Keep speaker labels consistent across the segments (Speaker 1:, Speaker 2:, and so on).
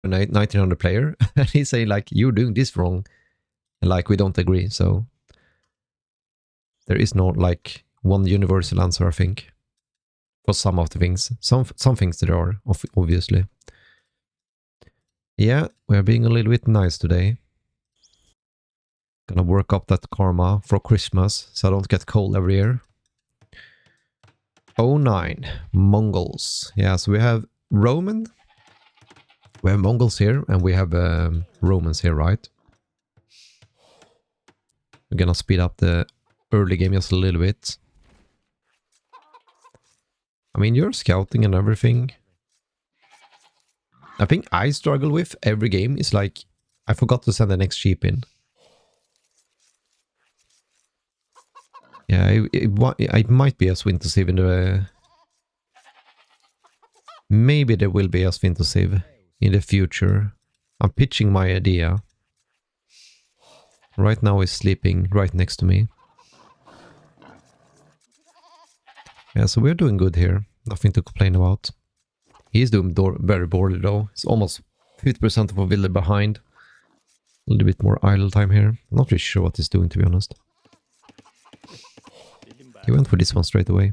Speaker 1: a 1900 player, and he's saying like, you're doing this wrong, and like we don't agree. So there is no like one universal answer, I think, for some of the things. Some things there are, obviously. Yeah, we're being a little bit nice today. Gonna work up that karma for Christmas so I don't get cold every year. 09, Mongols. Yeah, so we have Roman. We have Mongols here, and we have Romans here, right? We're gonna speed up the early game just a little bit. I mean, you're scouting and everything. I think I struggle with every game is like, I forgot to send the next sheep in. Yeah, it might be a Winter Sieve in the... Maybe there will be a Winter Sieve in the future. I'm pitching my idea. Right now he's sleeping right next to me. Yeah, so we're doing good here. Nothing to complain about. He's doing very poorly though. It's almost 50% of a village behind. A little bit more idle time here. I'm not really sure what he's doing, to be honest. He went for this one straight away.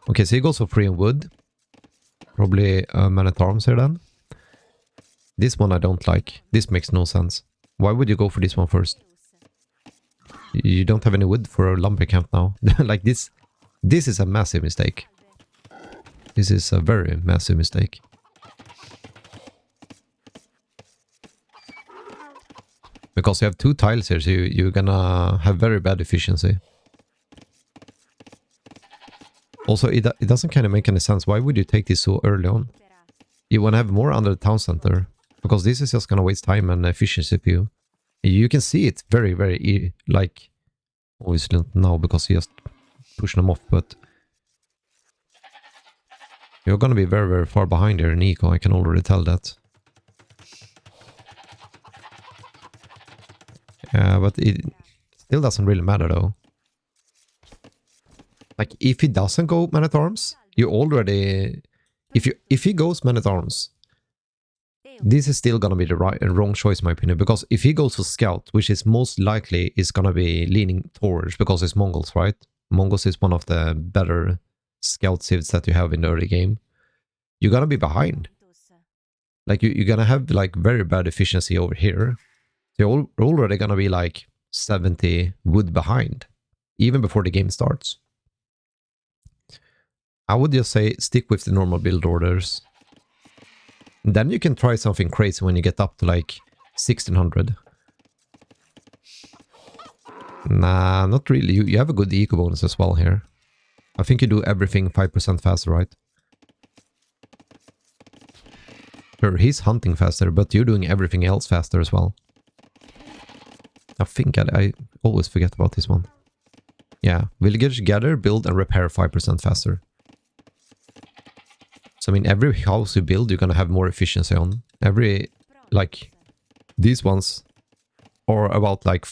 Speaker 1: Okay, so he goes for free and wood. Probably man at arms here then. This one I don't like. This makes no sense. Why would you go for this one first? You don't have any wood for a lumber camp now. Like this. This is a massive mistake. This is a very massive mistake. Because you have 2 tiles here, so you're gonna have very bad efficiency. Also, it doesn't kind of make any sense. Why would you take this so early on? You want to have more under the town center. Because this is just gonna waste time and efficiency for you. You can see it very, very, like... Obviously not now, because he just pushed them off, but... You're gonna be very, very far behind here in eco, I can already tell that. Yeah, but it still doesn't really matter though. Like, if he doesn't go man at arms, you already... If he goes man at arms, this is still gonna be the wrong choice in my opinion, because if he goes for scout, which is most likely is gonna be leaning towards, because it's Mongols, right? Mongols is one of the better scout civs that you have in the early game. You're gonna be behind. Like, you're gonna have like very bad efficiency over here. You're already gonna be like 70 wood behind, even before the game starts. I would just say stick with the normal build orders. Then you can try something crazy when you get up to like 1600. Nah, not really. You have a good eco bonus as well here. I think you do everything 5% faster, right? Sure, he's hunting faster, but you're doing everything else faster as well. I think I always forget about this one. Yeah, villagers gather, build, and repair 5% faster. So I mean, every house you build, you're gonna have more efficiency on. Every, like, these ones are about like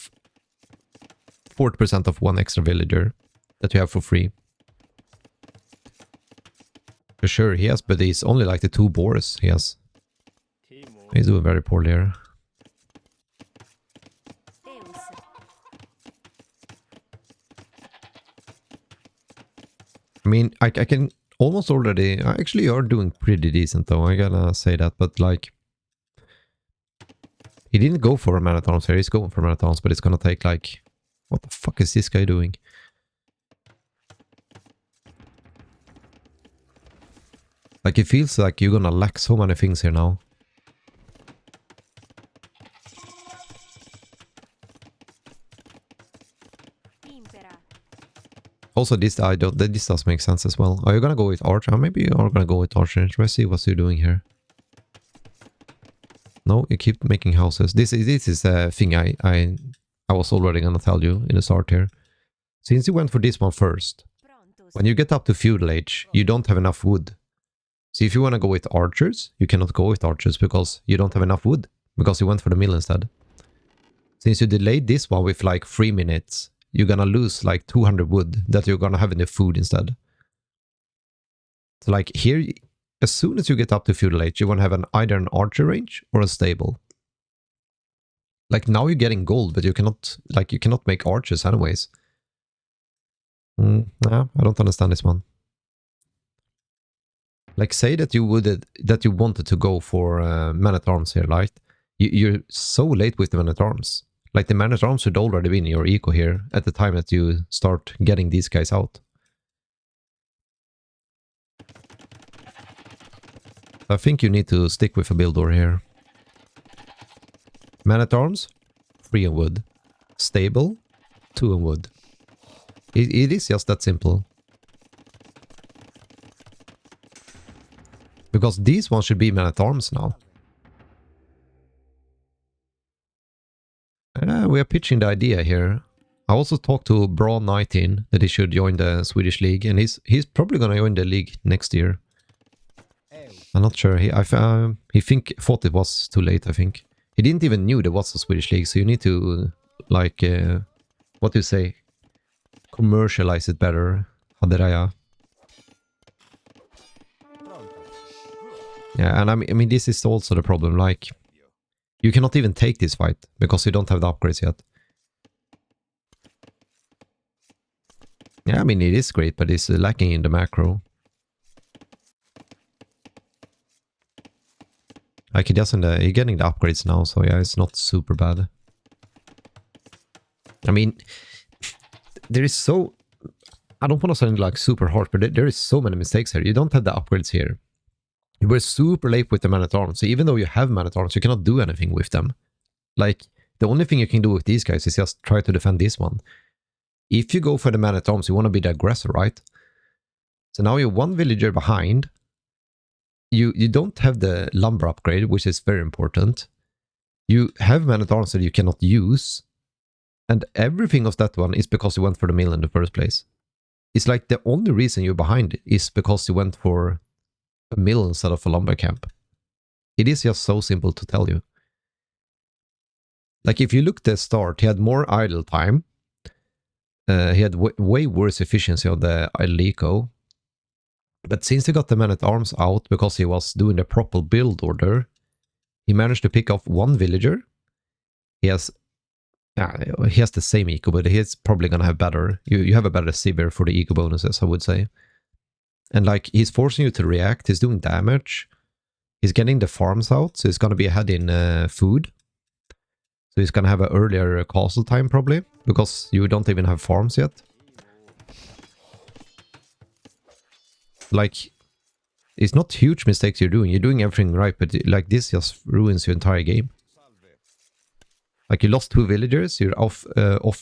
Speaker 1: 40% of one extra villager that you have for free. For sure, he has, but he's only like the 2 boars he has. He's doing very poorly here. I mean, I can almost already... Actually, you're doing pretty decent though, I gotta say that, but like... He didn't go for a man at arms here, he's going for man at arms, but it's gonna take like... What the fuck is this guy doing? Like, it feels like you're gonna lack so many things here now. Also, this does make sense as well. Are you gonna go with Archer? Maybe you are gonna go with Archer. Let's see what you're doing here. No, you keep making houses. This is a thing I was already gonna tell you in the start here. Since you went for this one first, when you get up to feudal age, you don't have enough wood. So if you wanna go with archers, you cannot go with archers because you don't have enough wood. Because you went for the mill instead. Since you delayed this one with like 3 minutes, you're gonna lose like 200 wood that you're gonna have in the food instead. So like here, as soon as you get up to feudal age, you want to have either an archer range or a stable. Like now you're getting gold, but you cannot make archers anyways. Yeah, I don't understand this one. Like say that you wanted to go for man-at-arms here, right? You're so late with the man-at-arms. Like the man-at-arms should already be in your eco here at the time that you start getting these guys out. I think you need to stick with a builder here. Man-at-arms, 3 in wood. Stable, 2 in wood. It is just that simple. Because these ones should be man-at-arms now. We are pitching the idea here. I also talked to Bra19 that he should join the Swedish league, and he's probably gonna join the league next year. I'm not sure. He thought it was too late, I think. He didn't even knew there was a Swedish league, so you need to, like, what do you say? Commercialize it better. Haderaya. Yeah, and I mean, this is also the problem, like, you cannot even take this fight, because you don't have the upgrades yet. Yeah, I mean, it is great, but it's lacking in the macro. Like, you're getting the upgrades now, so yeah, it's not super bad. I mean, there is so... I don't want to sound like super harsh, but there is so many mistakes here. You don't have the upgrades here. You were super late with the man-at-arms, so even though you have man-at-arms, you cannot do anything with them. Like, the only thing you can do with these guys is just try to defend this one. If you go for the man-at-arms, you want to be the aggressor, right? So now you're one villager behind. You don't have the lumber upgrade, which is very important. You have man-at-arms that you cannot use. And everything of that one is because you went for the mill in the first place. It's like the only reason you're behind is because you went for a mill instead of a lumber camp. It is just so simple to tell you. Like if you look at the start, he had more idle time. He had way worse efficiency of the idle eco. But since he got the man-at-arms out because he was doing the proper build order, he managed to pick off one villager. He has the same eco, but he's probably gonna have better. You have a better Sibir for the eco bonuses, I would say. And like, he's forcing you to react, he's doing damage, he's getting the farms out, so he's gonna be ahead in food. So he's gonna have an earlier castle time probably, because you don't even have farms yet. Like, it's not huge mistakes you're doing everything right, but like this just ruins your entire game. Like you lost 2 villagers, you're off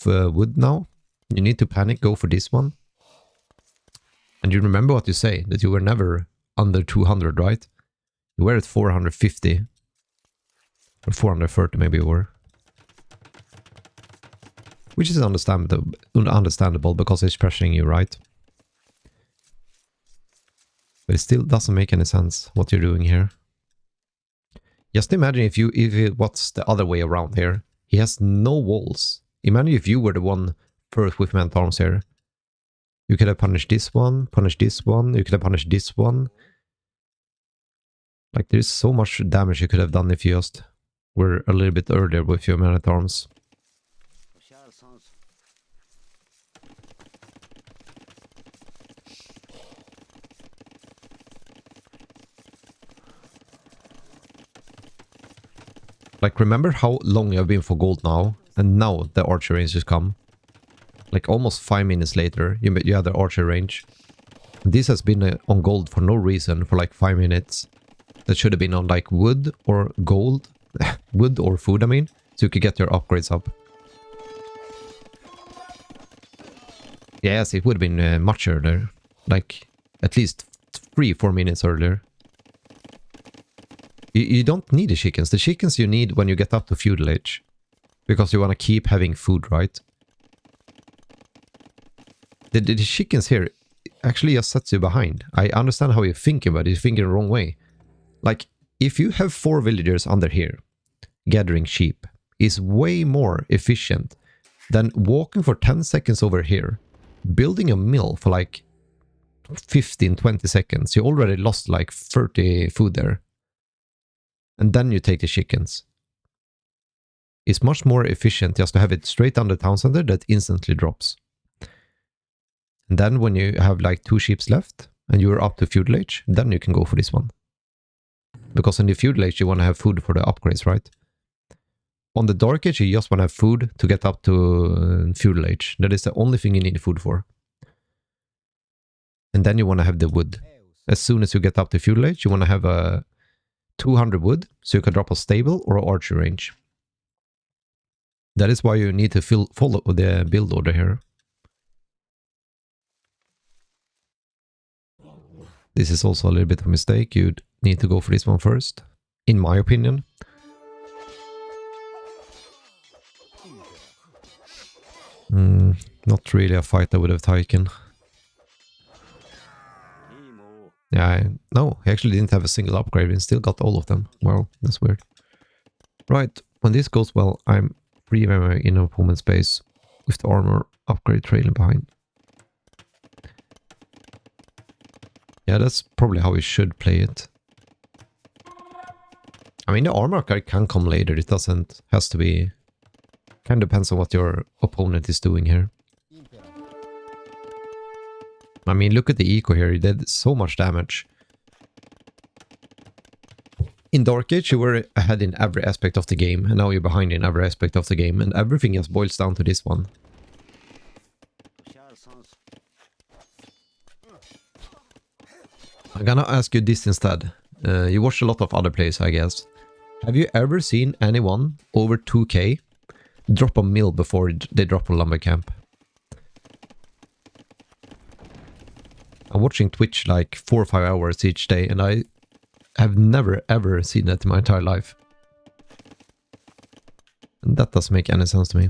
Speaker 1: wood now. You need to panic, go for this one. And you remember what you say, that you were never under 200, right? You were at 450. Or 430 maybe you were. Which is understandable because it's pressuring you, right? But it still doesn't make any sense what you're doing here. Just imagine if it was the other way around here. He has no walls. Imagine if you were the one first with man-at-arms here. You could have punished this one, you could have punished this one. Like, there's so much damage you could have done if you just were a little bit earlier with your man-at-arms. Like, remember how long you have been for gold now? And now the archer range has come. Like, almost 5 minutes later, you had the archer range. This has been on gold for no reason for like 5 minutes. That should have been on like wood or gold. Wood or food, I mean. So you could get your upgrades up. Yes, it would have been much earlier. Like, at least 3-4 minutes earlier. You don't need the chickens. The chickens you need when you get up to feudal age. Because you want to keep having food, right? The chickens here actually just sets you behind. I understand how you're thinking, but you're thinking the wrong way. Like, if you have 4 villagers under here, gathering sheep is way more efficient than walking for 10 seconds over here, building a mill for like 15, 20 seconds. You already lost like 30 food there. And then you take the chickens. It's much more efficient just to have it straight down the town center that instantly drops. And then when you have like 2 ships left and you're up to feudal age, then you can go for this one. Because in the feudal age you want to have food for the upgrades, right? On the dark age you just want to have food to get up to feudal age. That is the only thing you need food for. And then you want to have the wood. As soon as you get up to feudal age, you want to have a 200 wood, so you can drop a stable or an archer range. That is why you need to follow the build order here. This is also a little bit of a mistake. You'd need to go for this one first, in my opinion. Not really a fight I would have taken. Yeah, no, he actually didn't have a single upgrade and still got all of them. Wow, that's weird. Right, when this goes well, I'm free in opponent space with the armor upgrade trailing behind. Yeah, that's probably how we should play it. I mean, the armor upgrade can come later. It doesn't, has to be, kind of depends on what your opponent is doing here. I mean, look at the eco here. He did so much damage. In Dark Age, you were ahead in every aspect of the game, and now you're behind in every aspect of the game, and everything just boils down to this one. I'm gonna ask you this instead. You watch a lot of other players, I guess. Have you ever seen anyone over 2k drop a mill before they drop a lumber camp? I'm watching Twitch like 4 or 5 hours each day, and I have never ever seen that in my entire life. And that doesn't make any sense to me.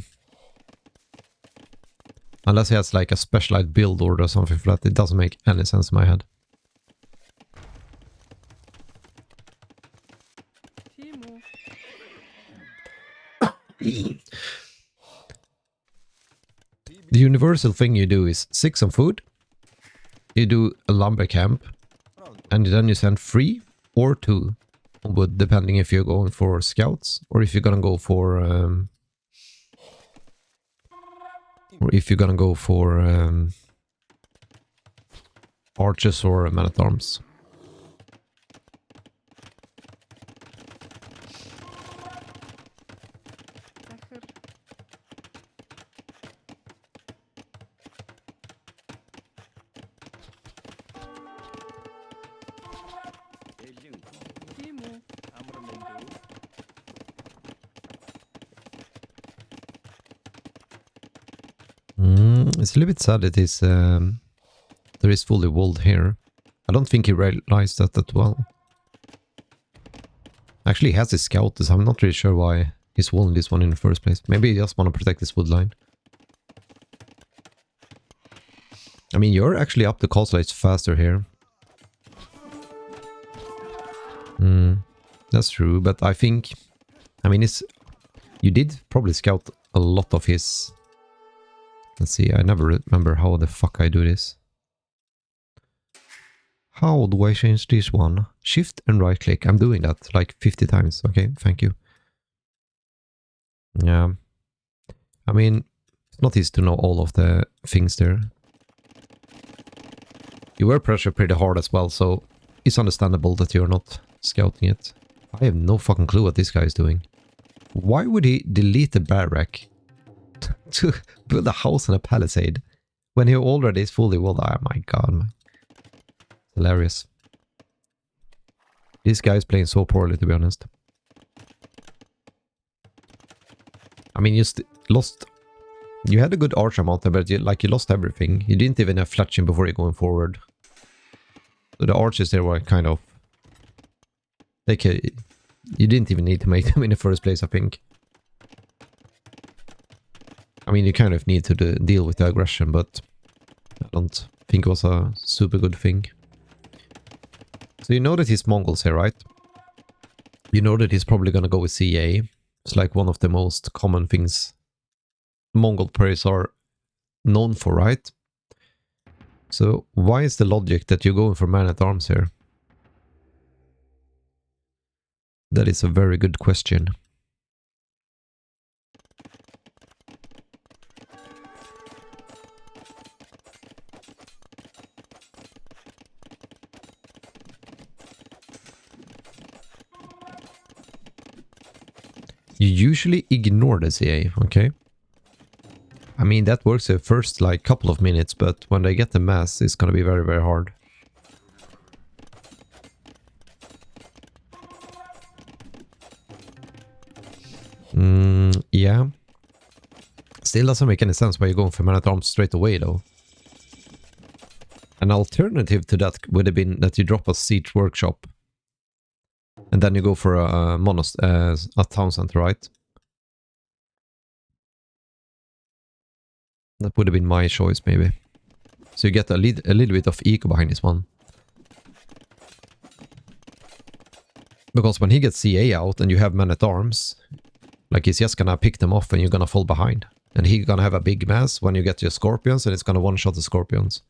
Speaker 1: Unless he has like a specialized build order or something for that, it doesn't make any sense in my head. The universal thing you do is 6 on food, you do a lumber camp, and then you send 3 or 2 on wood, depending if you're going for scouts or if you're gonna go for archers or men-at-arms. It's a little bit sad that there is fully walled here. I don't think he realized that well. Actually, he has his scout, so I'm not really sure why he's walling this one in the first place. Maybe he just want to protect this wood line. I mean, you're actually up the castle edge faster here. That's true, but I think... I mean, you did probably scout a lot of his... Let's see, I never remember how the fuck I do this. How do I change this one? Shift and right click. I'm doing that like 50 times. Okay, thank you. Yeah. I mean, it's not easy to know all of the things there. You were pressured pretty hard as well, so it's understandable that you're not scouting it. I have no fucking clue what this guy is doing. Why would he delete the barrack to build a house and a palisade when he already is fully walled? Oh my god, man. Hilarious. This guy is playing so poorly, to be honest. I mean, you lost... You had a good archer mount there, but you lost everything. You didn't even have fletching before you're going forward. So the archers there were kind of... you didn't even need to make them in the first place, I think. I mean, you kind of need to deal with the aggression, but I don't think it was a super good thing. So you know that he's Mongols here, right? You know that he's probably gonna go with CA. It's like one of the most common things Mongol players are known for, right? So why is the logic that you're going for man-at-arms here? That is a very good question. You usually ignore the CA, okay? I mean, that works the first, like, couple of minutes, but when they get the mass, it's gonna be very, very hard. Yeah. Still doesn't make any sense why you're going for man-at-arms straight away, though. An alternative to that would have been that you drop a siege workshop. And then you go for a town center, right? That would have been my choice, maybe. So you get a little bit of eco behind this one. Because when he gets CA out and you have men-at-arms, like he's just gonna pick them off and you're gonna fall behind. And he's gonna have a big mass when you get your scorpions and it's gonna one-shot the scorpions.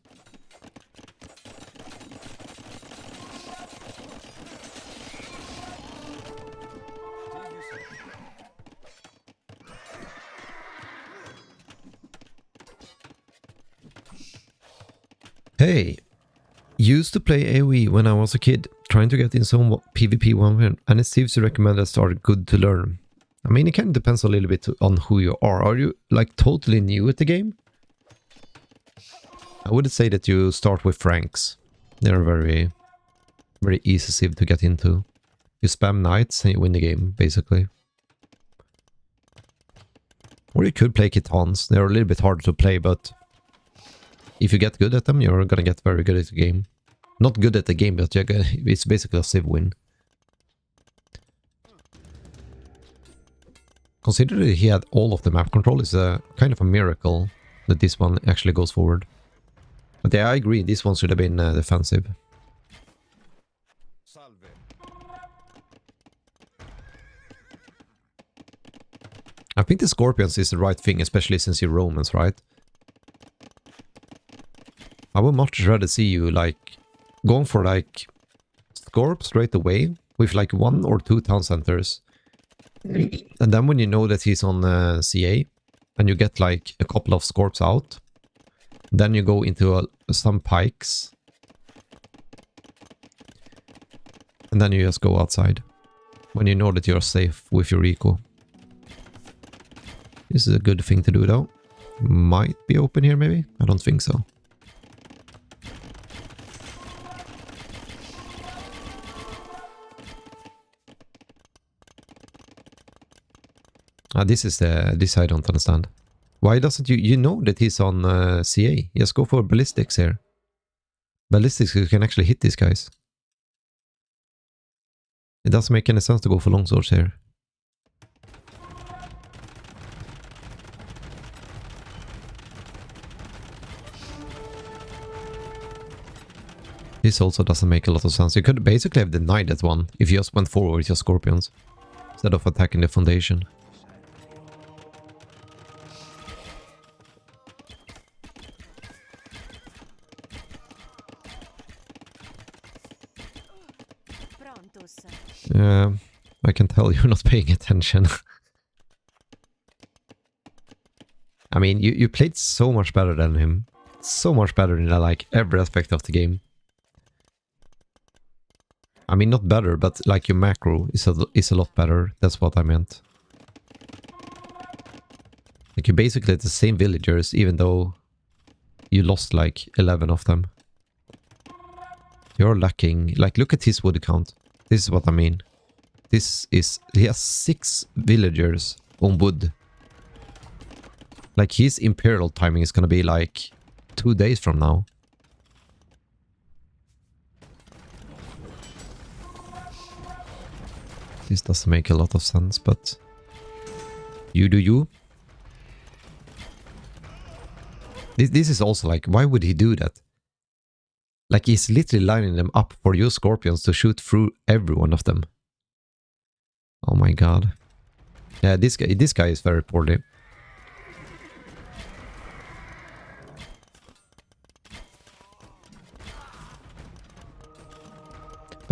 Speaker 1: Hey, used to play AoE when I was a kid, trying to get in some PvP one, and it seems to recommend that are good to learn. I mean, it kind of depends a little bit on who you are. Are you like totally new at the game? I would say that you start with Franks. They're very, very easy to get into. You spam knights and you win the game, basically. Or you could play Kitans. They're a little bit harder to play, but if you get good at them, you're gonna get very good at the game. Not good at the game, but it's basically a civ win. Considering he had all of the map control, is a kind of a miracle that this one actually goes forward. But yeah, I agree, this one should have been defensive. I think the Scorpions is the right thing, especially since you're Romans, right? I would much rather see you, like, going for, like, Scorp straight away with, like, 1 or 2 town centers. And then when you know that he's on CA, and you get, like, a couple of Scorps out, then you go into some pikes. And then you just go outside. When you know that you're safe with your eco. This is a good thing to do, though. Might be open here, maybe? I don't think so. This I don't understand. Why doesn't you know that he's on CA? Just go for ballistics here. Ballistics, you can actually hit these guys. It doesn't make any sense to go for longswords here. This also doesn't make a lot of sense. You could basically have denied that one if you just went forward with your scorpions instead of attacking the foundation. I can tell you're not paying attention. I mean, you played so much better than him. So much better in like every aspect of the game. I mean, not better, but like your macro is a lot better. That's what I meant. Like you basically had the same villagers, even though you lost like 11 of them. You're lacking. Like, look at his wood count. This is what I mean. He has 6 villagers on wood. Like his imperial timing is gonna be like 2 days from now. This doesn't make a lot of sense, but you do you. This is also like, why would he do that? Like he's literally lining them up for your scorpions to shoot through every one of them. Oh my god. Yeah, this guy is very poorly.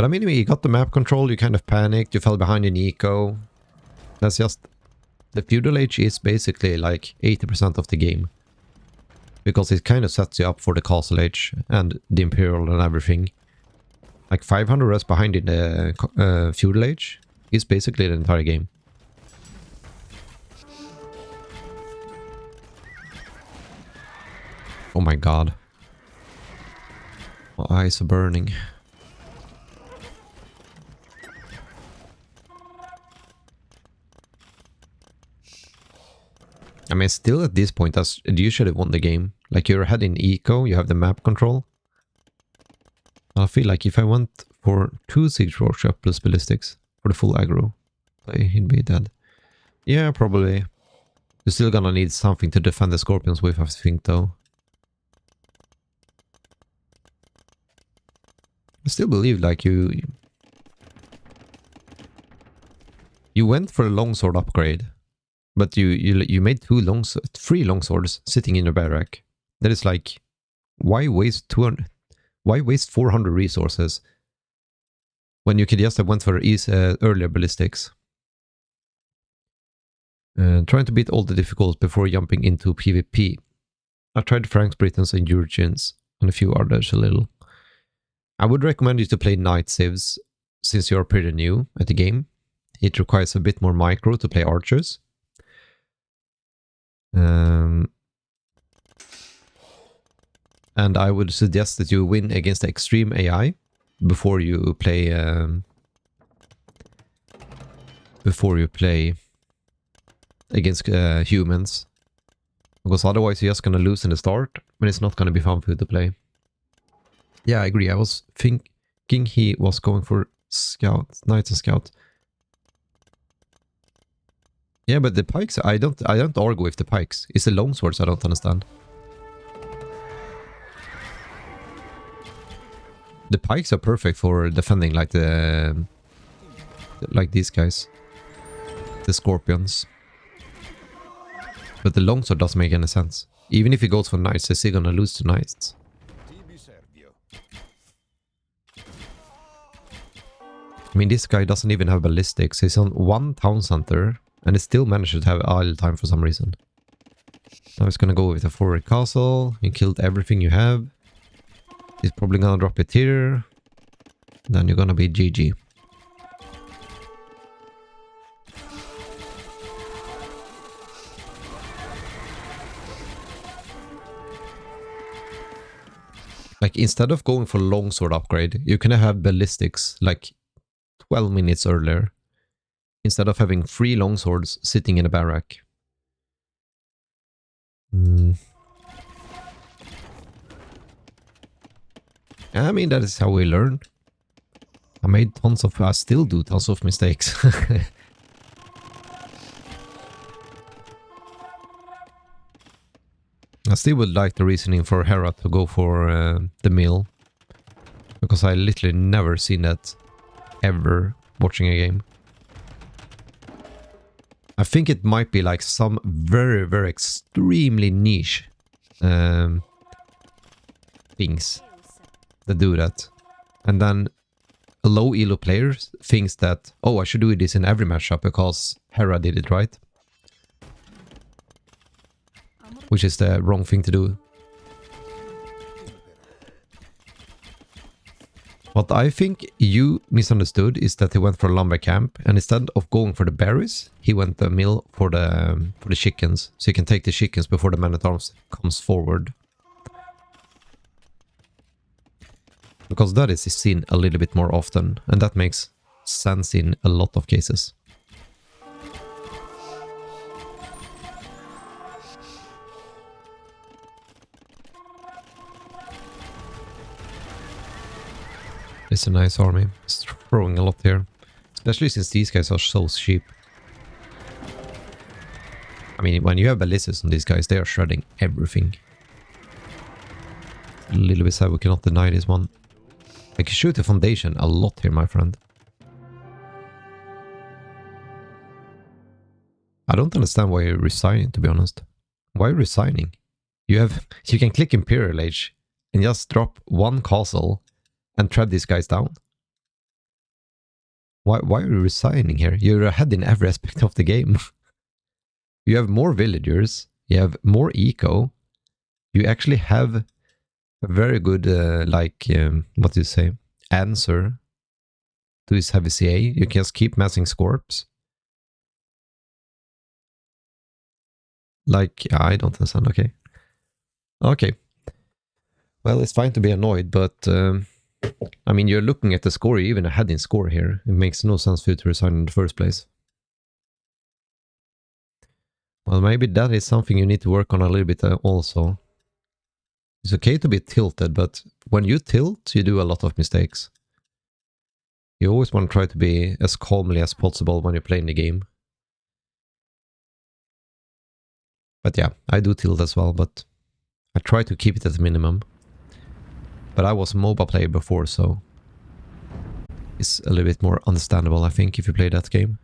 Speaker 1: But I mean, you got the map control, you kind of panicked, you fell behind in eco. That's just... The feudal age is basically like 80% of the game. Because it kind of sets you up for the castle age and the imperial and everything. Like 500 res behind in the feudal age is basically the entire game. Oh my god. My eyes are burning. I mean, still at this point, you should have won the game. Like, you're ahead in eco, you have the map control. I feel like if I went for 2 Siege Workshop plus ballistics for the full aggro play, he'd be dead. Yeah, probably. You're still gonna need something to defend the Scorpions with, I think, though. I still believe, like, you went for a longsword upgrade, but you made 3 longswords sitting in your barrack. That is like, why waste 200? Why waste 400 resources when you could just have went for earlier ballistics? Trying to beat all the difficulties before jumping into PvP. I tried Franks, Britons, and Urchins, and a few others a little. I would recommend you to play Night Civs, since you're pretty new at the game. It requires a bit more micro to play archers. And I would suggest that you win against the extreme AI before you play against humans, because otherwise you're just gonna lose in the start, and it's not gonna be fun for you to play. Yeah, I agree. I was thinking he was going for knights and scouts. Yeah, but the pikes, I don't argue with the pikes. It's the longswords I don't understand. The pikes are perfect for defending like these guys. The Scorpions. But the longsword doesn't make any sense. Even if he goes for knights, he's still gonna lose to knights. I mean, this guy doesn't even have ballistics. He's on 1 town center, and he still manages to have idle time for some reason. Now he's gonna go with a forward castle. You killed everything you have. He's probably gonna drop it here. Then you're gonna be GG. Like, instead of going for longsword upgrade, you can have ballistics like 12 minutes earlier, instead of having 3 longswords sitting in a barrack. I mean, that is how we learn. I still do tons of mistakes. I still would like the reasoning for Hera to go for the mill, because I literally never seen that ever watching a game. I think it might be like some very, very extremely niche things that do that. And then a low ELO player thinks that, oh, I should do this in every matchup because Hera did it right. Which is the wrong thing to do. What I think you misunderstood is that he went for a lumber camp, and instead of going for the berries, he went the mill for the chickens, so you can take the chickens before the man-at-arms comes forward. Because that is seen a little bit more often, and that makes sense in a lot of cases. It's a nice army. It's throwing a lot here. Especially since these guys are so cheap. I mean, when you have ballistics on these guys, they are shredding everything. A little bit sad we cannot deny this one. I can shoot the foundation a lot here, my friend. I don't understand why you're resigning, to be honest. Why resigning? You can click Imperial Age and just drop 1 castle and trap these guys down. Why are you resigning here? You're ahead in every aspect of the game. You have more villagers. You have more eco. You actually have a very good, what do you say, answer to his heavy CA. You can just keep massing Scorps. Like, I don't understand. Okay. Okay. Well, it's fine to be annoyed, but I mean, you're looking at the score, you're even ahead in score here. It makes no sense for you to resign in the first place. Well, maybe that is something you need to work on a little bit also. It's okay to be tilted, but when you tilt, you do a lot of mistakes. You always want to try to be as calmly as possible when you're playing the game. But yeah, I do tilt as well, but I try to keep it at a minimum. But I was a MOBA player before, so it's a little bit more understandable, I think, if you play that game.